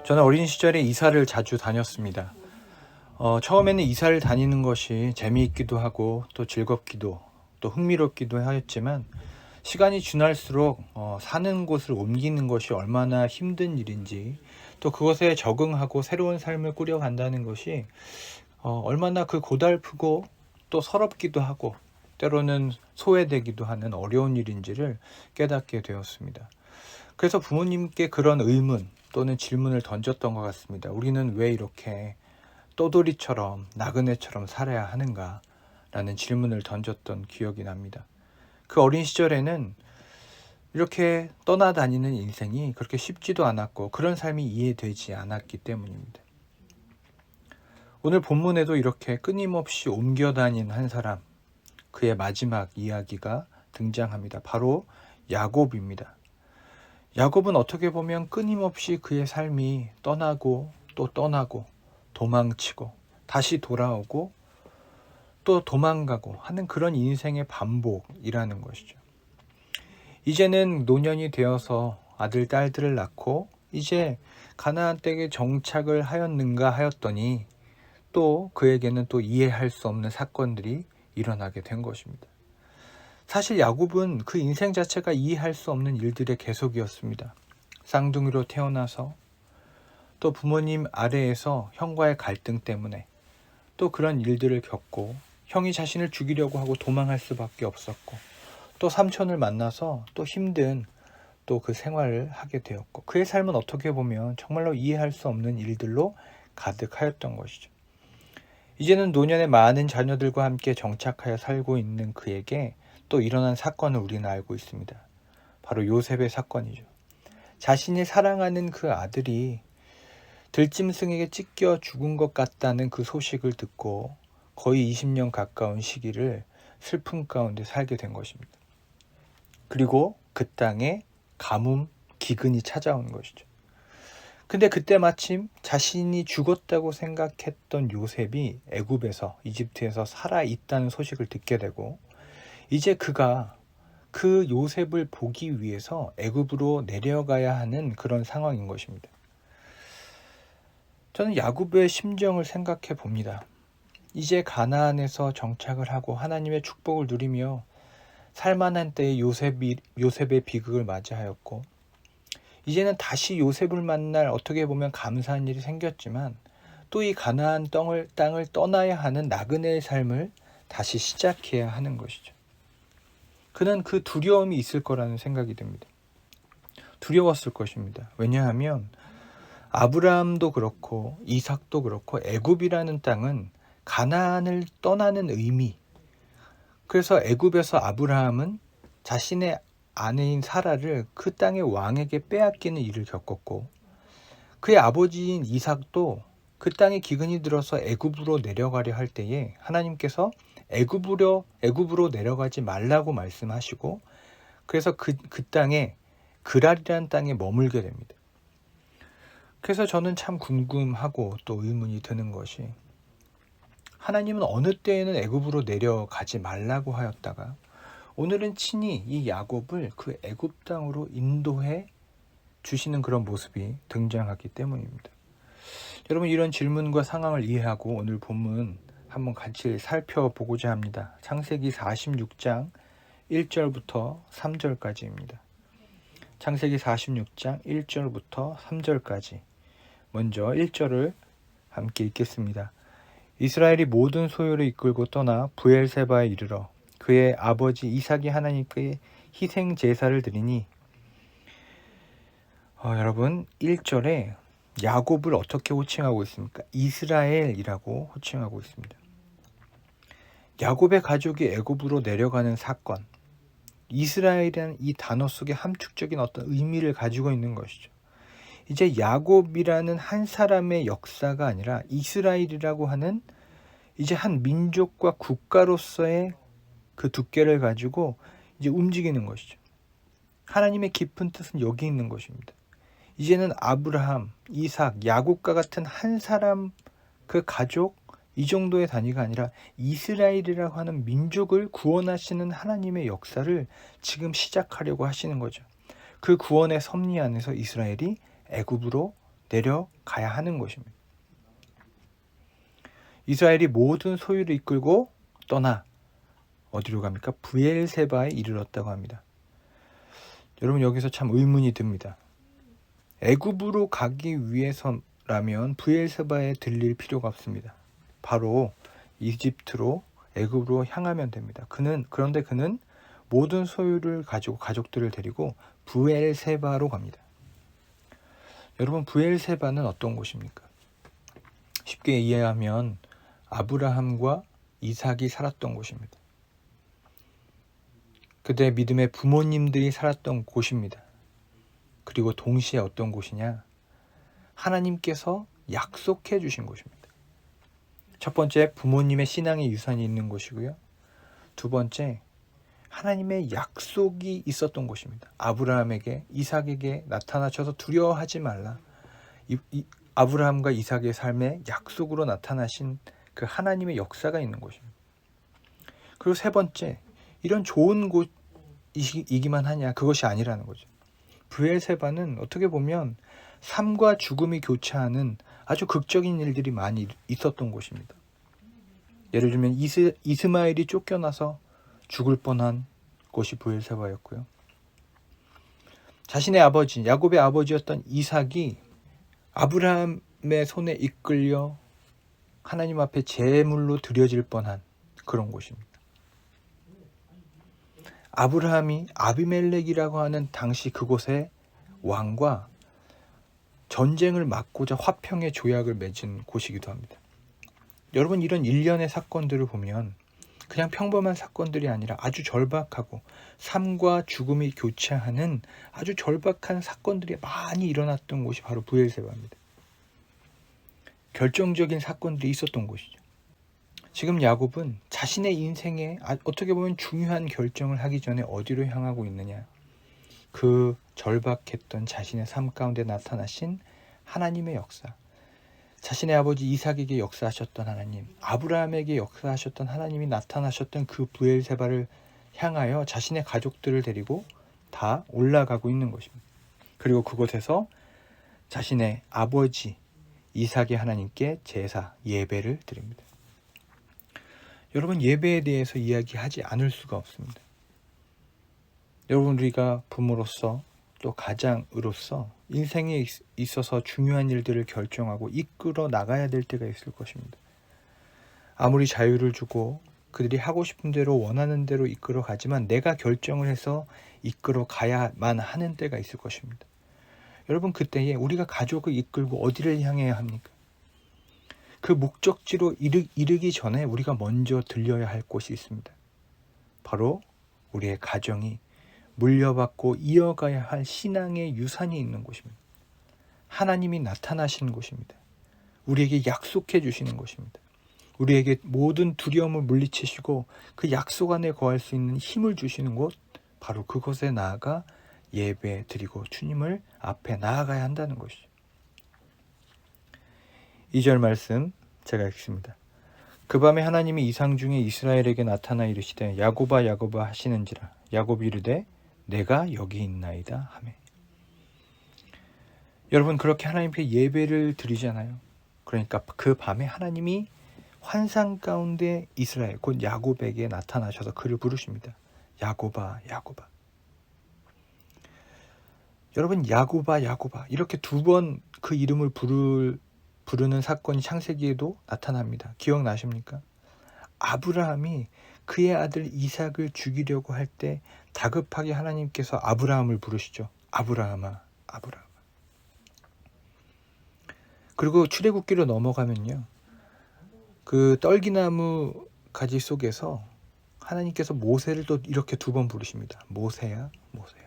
저는 어린 시절에 이사를 자주 다녔습니다. 처음에는 이사를 다니는 것이 재미있기도 하고 또 즐겁기도 또 흥미롭기도 하였지만 시간이 지날수록 사는 곳을 옮기는 것이 얼마나 힘든 일인지 또 그것에 적응하고 새로운 삶을 꾸려간다는 것이 얼마나 그 고달프고 또 서럽기도 하고 때로는 소외되기도 하는 어려운 일인지를 깨닫게 되었습니다. 그래서 부모님께 그런 의문 또는 질문을 던졌던 것 같습니다. 우리는 왜 이렇게 떠돌이처럼 나그네처럼 살아야 하는가? 라는 질문을 던졌던 기억이 납니다. 그 어린 시절에는 이렇게 떠나다니는 인생이 그렇게 쉽지도 않았고 그런 삶이 이해되지 않았기 때문입니다. 오늘 본문에도 이렇게 끊임없이 옮겨다닌 한 사람, 그의 마지막 이야기가 등장합니다. 바로 야곱입니다. 야곱은 어떻게 보면 끊임없이 그의 삶이 떠나고 또 떠나고 도망치고 다시 돌아오고 또 도망가고 하는 그런 인생의 반복이라는 것이죠. 이제는 노년이 되어서 아들, 딸들을 낳고 이제 가나안 땅에 정착을 하였는가 하였더니 또 그에게는 또 이해할 수 없는 사건들이 일어나게 된 것입니다. 사실 야곱은 그 인생 자체가 이해할 수 없는 일들의 계속이었습니다. 쌍둥이로 태어나서 또 부모님 아래에서 형과의 갈등 때문에 또 그런 일들을 겪고 형이 자신을 죽이려고 하고 도망할 수밖에 없었고 또 삼촌을 만나서 또 힘든 또 그 생활을 하게 되었고 그의 삶은 어떻게 보면 정말로 이해할 수 없는 일들로 가득하였던 것이죠. 이제는 노년의 많은 자녀들과 함께 정착하여 살고 있는 그에게 또 일어난 사건을 우리는 알고 있습니다. 바로 요셉의 사건이죠. 자신이 사랑하는 그 아들이 들짐승에게 찢겨 죽은 것 같다는 그 소식을 듣고 거의 20년 가까운 시기를 슬픔 가운데 살게 된 것입니다. 그리고 그 땅에 가뭄, 기근이 찾아온 것이죠. 근데 그때 마침 자신이 죽었다고 생각했던 요셉이 애굽에서 이집트에서 살아있다는 소식을 듣게 되고 이제 그가 그 요셉을 보기 위해서 애굽으로 내려가야 하는 그런 상황인 것입니다. 저는 야곱의 심정을 생각해 봅니다. 이제 가나안에서 정착을 하고 하나님의 축복을 누리며 살만한 때에 요셉의 비극을 맞이하였고 이제는 다시 요셉을 만날 어떻게 보면 감사한 일이 생겼지만 또 이 가나안 땅을 떠나야 하는 나그네의 삶을 다시 시작해야 하는 것이죠. 그는 그 두려움이 있을 거라는 생각이 듭니다. 두려웠을 것입니다. 왜냐하면 아브라함도 그렇고 이삭도 그렇고 애굽이라는 땅은 가나안을 떠나는 의미. 그래서 애굽에서 아브라함은 자신의 아내인 사라를 그 땅의 왕에게 빼앗기는 일을 겪었고 그의 아버지인 이삭도 그 땅에 기근이 들어서 애굽으로 내려가려 할 때에 하나님께서 애굽으로 내려가지 말라고 말씀하시고 그래서 그 땅에 그랄이라는 땅에 머물게 됩니다. 그래서 저는 참 궁금하고 또 의문이 드는 것이 하나님은 어느 때에는 애굽으로 내려가지 말라고 하였다가 오늘은 친히 이 야곱을 그 애굽 땅으로 인도해 주시는 그런 모습이 등장하기 때문입니다. 여러분 이런 질문과 상황을 이해하고 오늘 본문 한번 같이 살펴보고자 합니다. 창세기 46장 1절부터 3절까지입니다. 창세기 46장 1절부터 3절까지 먼저 1절을 함께 읽겠습니다. 이스라엘이 모든 소유를 이끌고 떠나 브엘세바에 이르러 그의 아버지 이삭이 하나님께 희생 제사를 드리니 여러분 1절에 야곱을 어떻게 호칭하고 있습니까? 이스라엘이라고 호칭하고 있습니다. 야곱의 가족이 애굽으로 내려가는 사건, 이스라엘이라는 이 단어 속에 함축적인 어떤 의미를 가지고 있는 것이죠. 이제 야곱이라는 한 사람의 역사가 아니라 이스라엘이라고 하는 이제 한 민족과 국가로서의 그 두께를 가지고 이제 움직이는 것이죠. 하나님의 깊은 뜻은 여기 있는 것입니다. 이제는 아브라함, 이삭, 야곱과 같은 한 사람 그 가족 이 정도의 단위가 아니라 이스라엘이라고 하는 민족을 구원하시는 하나님의 역사를 지금 시작하려고 하시는 거죠. 그 구원의 섭리 안에서 이스라엘이 애굽으로 내려가야 하는 것입니다. 이스라엘이 모든 소유를 이끌고 떠나 어디로 갑니까? 브엘세바에 이르렀다고 합니다. 여러분, 여기서 참 의문이 듭니다. 애굽으로 가기 위해서라면 브엘세바에 들릴 필요가 없습니다. 바로 이집트로, 애굽으로 향하면 됩니다. 그런데 그는 모든 소유를 가지고 가족들을 데리고 브엘세바로 갑니다. 여러분, 브엘세바는 어떤 곳입니까? 쉽게 이해하면 아브라함과 이삭이 살았던 곳입니다. 그들의 믿음의 부모님들이 살았던 곳입니다. 그리고 동시에 어떤 곳이냐? 하나님께서 약속해 주신 곳입니다. 첫 번째, 부모님의 신앙의 유산이 있는 곳이고요. 두 번째, 하나님의 약속이 있었던 곳입니다. 아브라함에게, 이삭에게 나타나셔서 두려워하지 말라. 아브라함과 이삭의 삶에 약속으로 나타나신 그 하나님의 역사가 있는 곳입니다. 그리고 세 번째, 이런 좋은 곳이기만 하냐? 그것이 아니라는 거죠. 브엘세바는 어떻게 보면 삶과 죽음이 교차하는 아주 극적인 일들이 많이 있었던 곳입니다. 예를 들면 이스마엘이 쫓겨나서 죽을 뻔한 곳이 브엘세바였고요. 자신의 아버지, 야곱의 아버지였던 이삭이 아브라함의 손에 이끌려 하나님 앞에 제물로 드려질 뻔한 그런 곳입니다. 아브라함이 아비멜렉이라고 하는 당시 그곳의 왕과 전쟁을 막고자 화평의 조약을 맺은 곳이기도 합니다. 여러분, 이런 일련의 사건들을 보면 그냥 평범한 사건들이 아니라 아주 절박하고 삶과 죽음이 교차하는 아주 절박한 사건들이 많이 일어났던 곳이 바로 브엘세바입니다. 결정적인 사건들이 있었던 곳이죠. 지금 야곱은 자신의 인생에 어떻게 보면 중요한 결정을 하기 전에 어디로 향하고 있느냐? 그 절박했던 자신의 삶 가운데 나타나신 하나님의 역사, 자신의 아버지 이삭에게 역사하셨던 하나님, 아브라함에게 역사하셨던 하나님이 나타나셨던 그 브엘세바를 향하여 자신의 가족들을 데리고 다 올라가고 있는 것입니다. 그리고 그곳에서 자신의 아버지 이삭의 하나님께 제사, 예배를 드립니다. 여러분, 예배에 대해서 이야기하지 않을 수가 없습니다. 여러분, 우리가 부모로서 또 가장으로서 인생에 있어서 중요한 일들을 결정하고 이끌어 나가야 될 때가 있을 것입니다. 아무리 자유를 주고 그들이 하고 싶은 대로 원하는 대로 이끌어 가지만 내가 결정을 해서 이끌어 가야만 하는 때가 있을 것입니다. 여러분, 그때에 우리가 가족을 이끌고 어디를 향해야 합니까? 그 목적지로 이르기 전에 우리가 먼저 들려야 할 곳이 있습니다. 바로 우리의 가정이 물려받고 이어가야 할 신앙의 유산이 있는 곳입니다. 하나님이 나타나시는 곳입니다. 우리에게 약속해 주시는 곳입니다. 우리에게 모든 두려움을 물리치시고 그 약속 안에 거할 수 있는 힘을 주시는 곳, 바로 그곳에 나아가 예배 드리고 주님을 앞에 나아가야 한다는 것이죠. 2절 말씀 제가 읽습니다. 그 밤에 하나님이 이상 중에 이스라엘에게 나타나 이르시되 야곱아 야곱아 하시는지라. 야곱이 이르되 내가 여기 있나이다 하매. 여러분, 그렇게 하나님께 예배를 드리잖아요. 그러니까 그 밤에 하나님이 환상 가운데 이스라엘 곧 야곱에게 나타나셔서 그를 부르십니다. 야곱아 야곱아. 여러분, 야곱아 야곱아 이렇게 두 번 그 이름을 부르는 사건이 창세기에도 나타납니다. 기억나십니까? 아브라함이 그의 아들 이삭을 죽이려고 할 때 다급하게 하나님께서 아브라함을 부르시죠. 아브라함아 아브라함. 그리고 출애굽기로 넘어가면요, 그 떨기나무 가지 속에서 하나님께서 모세를 또 이렇게 두 번 부르십니다. 모세야 모세야.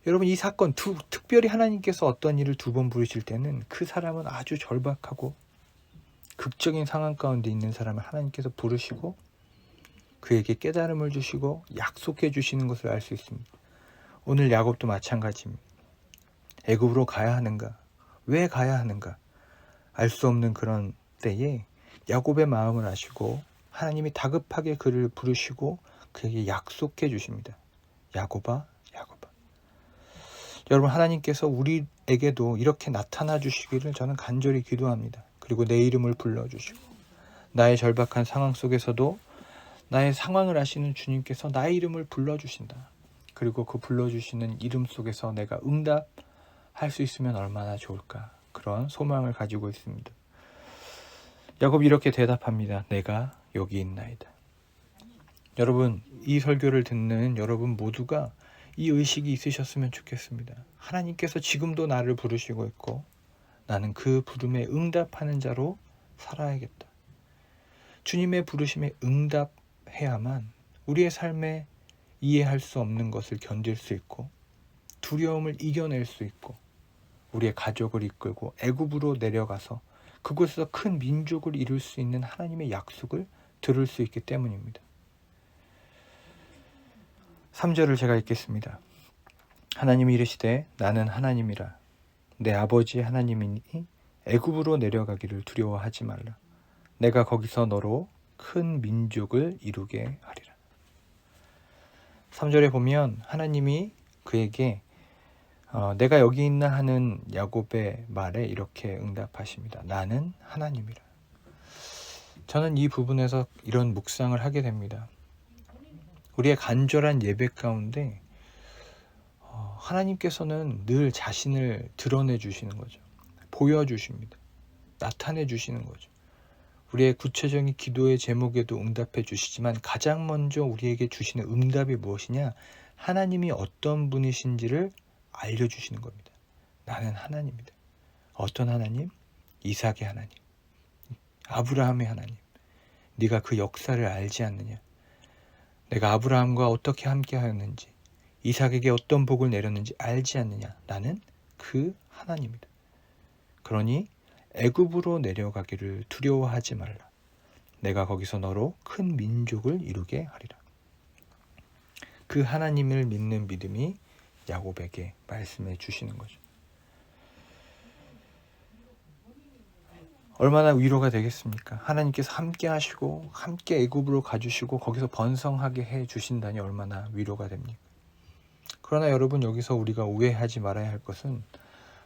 여러분, 이 사건 특별히 하나님께서 어떤 일을 두 번 부르실 때는 그 사람은 아주 절박하고 극적인 상황 가운데 있는 사람을 하나님께서 부르시고 그에게 깨달음을 주시고 약속해 주시는 것을 알 수 있습니다. 오늘 야곱도 마찬가지입니다. 애굽으로 가야 하는가? 왜 가야 하는가? 알 수 없는 그런 때에 야곱의 마음을 아시고 하나님이 다급하게 그를 부르시고 그에게 약속해 주십니다. 야곱아 야곱아. 여러분, 하나님께서 우리 저에게도 이렇게 나타나 주시기를 저는 간절히 기도합니다. 그리고 내 이름을 불러주시고 나의 절박한 상황 속에서도 나의 상황을 아시는 주님께서 나의 이름을 불러주신다. 그리고 그 불러주시는 이름 속에서 내가 응답할 수 있으면 얼마나 좋을까. 그런 소망을 가지고 있습니다. 야곱이 이렇게 대답합니다. 내가 여기 있나이다. 여러분, 이 설교를 듣는 여러분 모두가 이 의식이 있으셨으면 좋겠습니다. 하나님께서 지금도 나를 부르시고 있고 나는 그 부름에 응답하는 자로 살아야겠다. 주님의 부르심에 응답해야만 우리의 삶에 이해할 수 없는 것을 견딜 수 있고 두려움을 이겨낼 수 있고 우리의 가족을 이끌고 애굽으로 내려가서 그곳에서 큰 민족을 이룰 수 있는 하나님의 약속을 들을 수 있기 때문입니다. 3절을 제가 읽겠습니다. 하나님이 이르시되 나는 하나님이라 내 아버지 하나님이니 애굽으로 내려가기를 두려워하지 말라. 내가 거기서 너로 큰 민족을 이루게 하리라. 3절에 보면 하나님이 그에게 내가 여기 있나 하는 야곱의 말에 이렇게 응답하십니다. 나는 하나님이라. 저는 이 부분에서 이런 묵상을 하게 됩니다. 우리의 간절한 예배 가운데 하나님께서는 늘 자신을 드러내 주시는 거죠. 보여주십니다. 나타내 주시는 거죠. 우리의 구체적인 기도의 제목에도 응답해 주시지만 가장 먼저 우리에게 주시는 응답이 무엇이냐? 하나님이 어떤 분이신지를 알려주시는 겁니다. 나는 하나님이다. 어떤 하나님? 이삭의 하나님, 아브라함의 하나님. 네가 그 역사를 알지 않느냐? 내가 아브라함과 어떻게 함께 하였는지, 이삭에게 어떤 복을 내렸는지 알지 않느냐? 나는 그 하나님이다. 그러니 애굽으로 내려가기를 두려워하지 말라. 내가 거기서 너로 큰 민족을 이루게 하리라. 그 하나님을 믿는 믿음이 야곱에게 말씀해 주시는 거죠. 얼마나 위로가 되겠습니까? 하나님께서 함께 하시고 함께 애굽으로 가주시고 거기서 번성하게 해 주신다니 얼마나 위로가 됩니까? 그러나 여러분, 여기서 우리가 오해하지 말아야 할 것은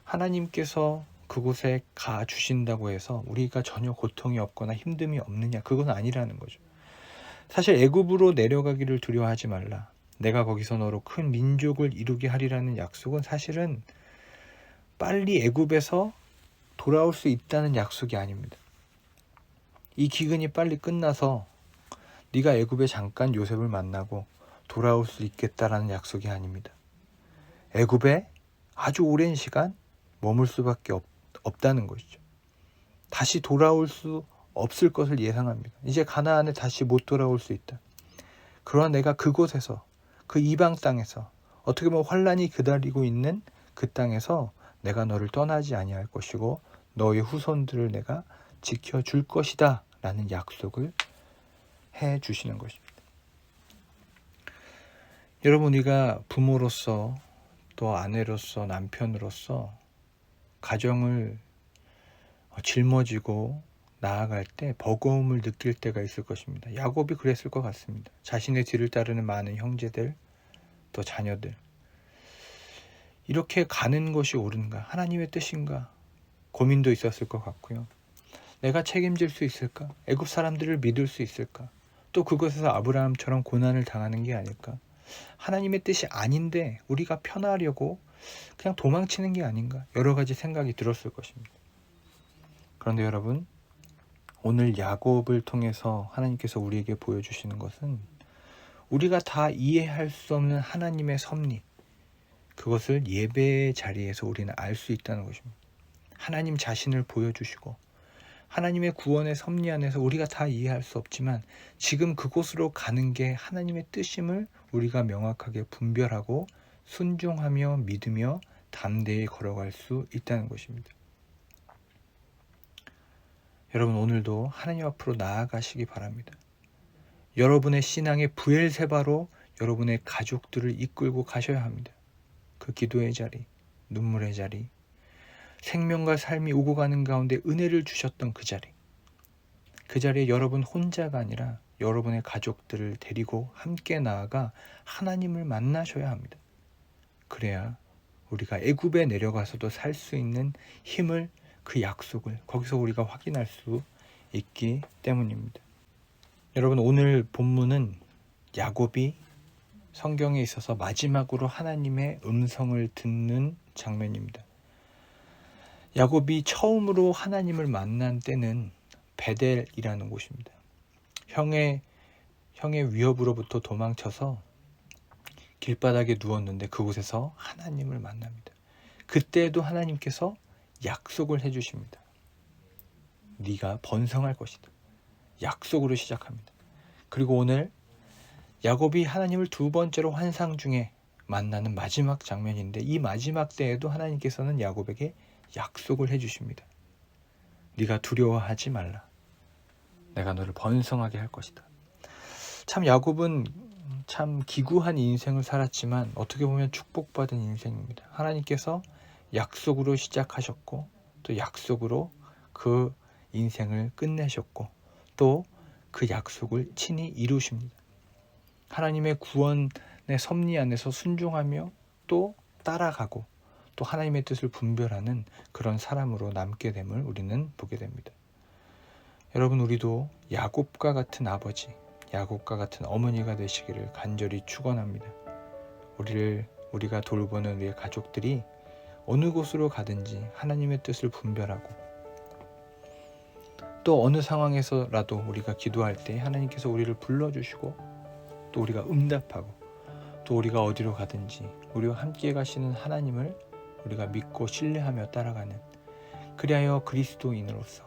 하나님께서 그곳에 가 주신다고 해서 우리가 전혀 고통이 없거나 힘듦이 없느냐, 그건 아니라는 거죠. 사실 애굽으로 내려가기를 두려워하지 말라. 내가 거기서 너로 큰 민족을 이루게 하리라는 약속은 사실은 빨리 애굽에서 돌아올 수 있다는 약속이 아닙니다. 이 기근이 빨리 끝나서 네가 애굽에 잠깐 요셉을 만나고 돌아올 수 있겠다라는 약속이 아닙니다. 애굽에 아주 오랜 시간 머물 수밖에 없다는 것이죠. 다시 돌아올 수 없을 것을 예상합니다. 이제 가나안에 다시 못 돌아올 수 있다. 그러나 내가 그곳에서, 그 이방 땅에서, 어떻게 보면 환란이 기다리고 있는 그 땅에서 내가 너를 떠나지 아니할 것이고 너의 후손들을 내가 지켜줄 것이다 라는 약속을 해 주시는 것입니다. 여러분, 우리가 부모로서 또 아내로서 남편으로서 가정을 짊어지고 나아갈 때 버거움을 느낄 때가 있을 것입니다. 야곱이 그랬을 것 같습니다. 자신의 뒤를 따르는 많은 형제들, 또 자녀들, 이렇게 가는 것이 옳은가? 하나님의 뜻인가? 고민도 있었을 것 같고요. 내가 책임질 수 있을까? 애굽 사람들을 믿을 수 있을까? 또 그곳에서 아브라함처럼 고난을 당하는 게 아닐까? 하나님의 뜻이 아닌데 우리가 편하려고 그냥 도망치는 게 아닌가? 여러 가지 생각이 들었을 것입니다. 그런데 여러분, 오늘 야곱을 통해서 하나님께서 우리에게 보여주시는 것은 우리가 다 이해할 수 없는 하나님의 섭리, 그것을 예배의 자리에서 우리는 알 수 있다는 것입니다. 하나님 자신을 보여주시고 하나님의 구원의 섭리 안에서 우리가 다 이해할 수 없지만 지금 그곳으로 가는 게 하나님의 뜻임을 우리가 명확하게 분별하고 순종하며 믿으며 담대히 걸어갈 수 있다는 것입니다. 여러분, 오늘도 하나님 앞으로 나아가시기 바랍니다. 여러분의 신앙의 브엘세바로 여러분의 가족들을 이끌고 가셔야 합니다. 그 기도의 자리, 눈물의 자리, 생명과 삶이 오고 가는 가운데 은혜를 주셨던 그 자리, 그 자리에 여러분 혼자가 아니라 여러분의 가족들을 데리고 함께 나아가 하나님을 만나셔야 합니다. 그래야 우리가 애굽에 내려가서도 살 수 있는 힘을, 그 약속을 거기서 우리가 확인할 수 있기 때문입니다. 여러분, 오늘 본문은 야곱이 성경에 있어서 마지막으로 하나님의 음성을 듣는 장면입니다. 야곱이 처음으로 하나님을 만난 때는 베델이라는 곳입니다. 형의 위협으로부터 도망쳐서 길바닥에 누웠는데 그곳에서 하나님을 만납니다. 그때도 하나님께서 약속을 해주십니다. 네가 번성할 것이다. 약속으로 시작합니다. 그리고 오늘 야곱이 하나님을 두 번째로 환상 중에 만나는 마지막 장면인데, 이 마지막 때에도 하나님께서는 야곱에게 약속을 해주십니다. 네가 두려워하지 말라. 내가 너를 번성하게 할 것이다. 참 야곱은 참 기구한 인생을 살았지만 어떻게 보면 축복받은 인생입니다. 하나님께서 약속으로 시작하셨고 또 약속으로 그 인생을 끝내셨고 또 그 약속을 친히 이루십니다. 하나님의 구원의 섭리 안에서 순종하며 또 따라가고 또 하나님의 뜻을 분별하는 그런 사람으로 남게 됨을 우리는 보게 됩니다. 여러분, 우리도 야곱과 같은 아버지, 야곱과 같은 어머니가 되시기를 간절히 축원합니다. 우리가 돌보는 우리의 가족들이 어느 곳으로 가든지 하나님의 뜻을 분별하고 또 어느 상황에서라도 우리가 기도할 때 하나님께서 우리를 불러주시고 또 우리가 응답하고 또 우리가 어디로 가든지 우리와 함께 가시는 하나님을 우리가 믿고 신뢰하며 따라가는, 그리하여 그리스도인으로서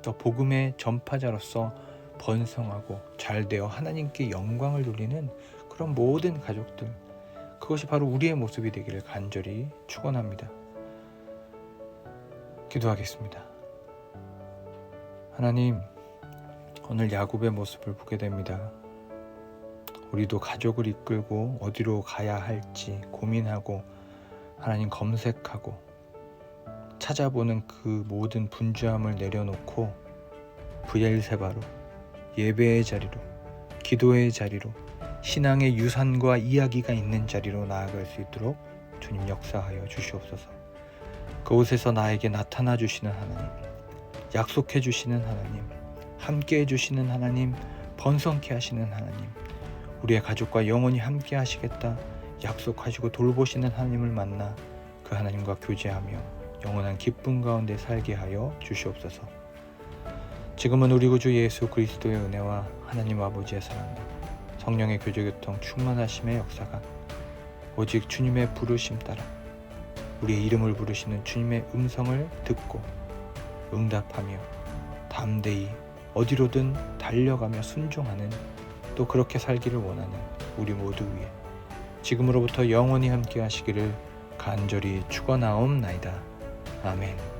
또 복음의 전파자로서 번성하고 잘되어 하나님께 영광을 돌리는 그런 모든 가족들, 그것이 바로 우리의 모습이 되기를 간절히 축원합니다. 기도하겠습니다. 하나님, 오늘 야곱의 모습을 보게 됩니다. 우리도 가족을 이끌고 어디로 가야 할지 고민하고 하나님 검색하고 찾아보는 그 모든 분주함을 내려놓고 브엘세바로, 예배의 자리로, 기도의 자리로, 신앙의 유산과 이야기가 있는 자리로 나아갈 수 있도록 주님 역사하여 주시옵소서. 그곳에서 나에게 나타나 주시는 하나님, 약속해 주시는 하나님, 함께 해주시는 하나님, 번성케 하시는 하나님, 우리의 가족과 영원히 함께 하시겠다 약속하시고 돌보시는 하나님을 만나 그 하나님과 교제하며 영원한 기쁨 가운데 살게 하여 주시옵소서. 지금은 우리 구주 예수 그리스도의 은혜와 하나님 아버지의 사랑과 성령의 교제교통 충만하심의 역사가 오직 주님의 부르심 따라 우리의 이름을 부르시는 주님의 음성을 듣고 응답하며 담대히 어디로든 달려가며 순종하는, 또 그렇게 살기를 원하는 우리 모두 위에 지금으로부터 영원히 함께 하시기를 간절히 축원하옵나이다. 아멘.